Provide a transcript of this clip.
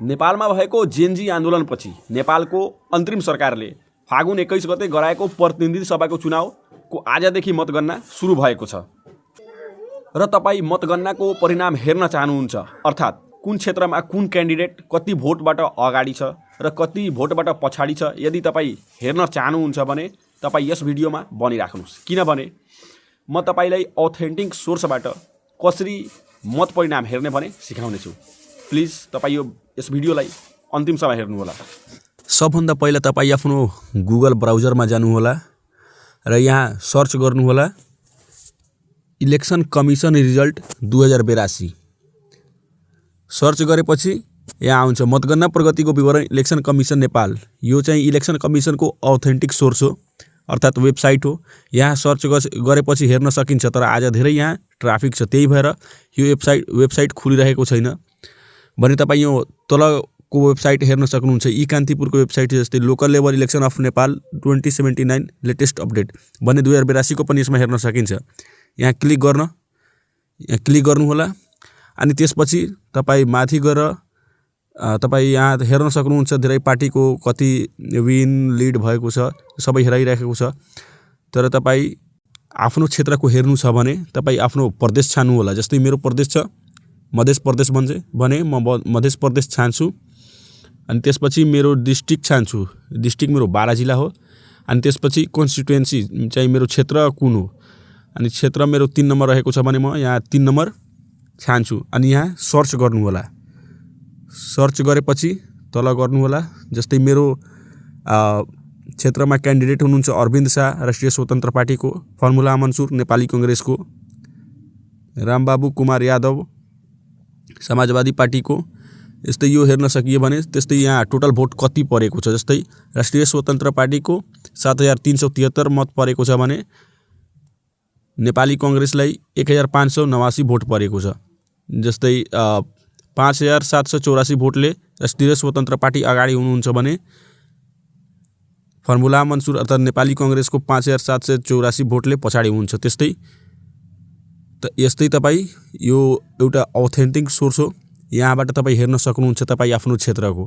नेपालमा भएको जेनजी आन्दोलनपछि नेपालको अन्तरिम सरकारले फागुन 21 गते गराएको प्रतिनिधि सभाको चुनावको आजदेखि मतगणना सुरु भएको छ र तपाईँ मतगणनाको परिणाम हेर्न चाहनुहुन्छ, अर्थात् कुन क्षेत्रमा कुन क्यान्डिडेट कति भोटबाट अगाडि छ र कति भोटबाट पछाडि छ, यदि तपाईँ हेर्न चाहनुहुन्छ भने तपाईँ यस भिडियोमा बनिराख्नुहोस्। किनभने म तपाईलाई अथेन्टिक सोर्सबाट कसरी मत परिणाम हेर्ने भने सिकाउनेछु। प्लिज तपाईँ यस भिडियोलाई अन्तिमसम्म हेर्नुहोला। सबभन्दा पहिला तपाईँ आफ्नो गुगल ब्राउजरमा जानुहोला र यहाँ सर्च गर्नुहोला इलेक्सन कमिसन रिजल्ट 2082। सर्च गरेपछि यहाँ आउँछ मतगणना प्रगतिको विवरण इलेक्सन कमिसन नेपाल। यो चाहिँ इलेक्सन कमिसनको अथेन्टिक सोर्स हो, अर्थात् वेबसाइट हो। यहाँ सर्च गरेपछि हेर्न सकिन्छ, तर आज धेरै यहाँ ट्राफिक छ, त्यही भएर यो वेबसाइट खुलिरहेको छैन भने तपाईँ यो तलको वेबसाइट हेर्न सक्नुहुन्छ। ई कान्तिपुरको वेबसाइट जस्तै local level election of Nepal 2079 latest update भन्ने 2082 को पनि यसमा हेर्न सकिन्छ। यहाँ क्लिक गर्नुहोला अनि त्यसपछि तपाईँ माथि गएर तपाईँ यहाँ हेर्न सक्नुहुन्छ धेरै पार्टीको कति विन लिड भएको छ, सबै हेराइरहेको छ। तर तपाईँ आफ्नो क्षेत्रको हेर्नु छ भने तपाईँ आफ्नो प्रदेश छान्नु होला। जस्तै मेरो प्रदेश छ मध्य प्रदेश भने म मध्य प्रदेश छान्छु अनि त्यसपछि मेरो डिस्ट्रिक्ट छान्छु। डिस्ट्रिक्ट मेरो बारा जिल्ला हो अनि त्यसपछि कन्स्टिट्युएन्सी चाहिँ मेरो क्षेत्र कुन हो अनि क्षेत्र मेरो 3 नम्बर रहेको छ भने म यहाँ 3 नम्बर छान्छु अनि यहाँ सर्च गर्नु होला। सर्च गरेपछि तल गर्नु होला। जस्तै मेरो क्षेत्रमा क्यान्डिडेट हुनुहुन्छ अरविन्द शाह राष्ट्रिय स्वतन्त्र पार्टीको, फर्मुला मन्सुर नेपाली कांग्रेसको, रामबाबु कुमार यादव समाजवादी पार्टीको। यस्तै यो हेर्न सकियो भने त्यस्तै यहाँ टोटल भोट कति परेको छ। जस्तै राष्ट्रिय स्वतन्त्र पार्टीको 7373 मत परेको छ भने नेपाली कांग्रेसलाई 1589 भोट परेको छ। जस्तै 5784 भोटले राष्ट्रिय स्वतन्त्र पार्टी अगाडि हुनुहुन्छ भने फर्मुला मन्सुर अर्थात् नेपाली कांग्रेसको 5784 भोटले पछाडि हुनुहुन्छ। यस्तै तपाईँ यो एउटा अथेन्टिक सोर्स हो, यहाँबाट तपाईँ हेर्न सक्नुहुन्छ तपाईँ आफ्नो क्षेत्रको।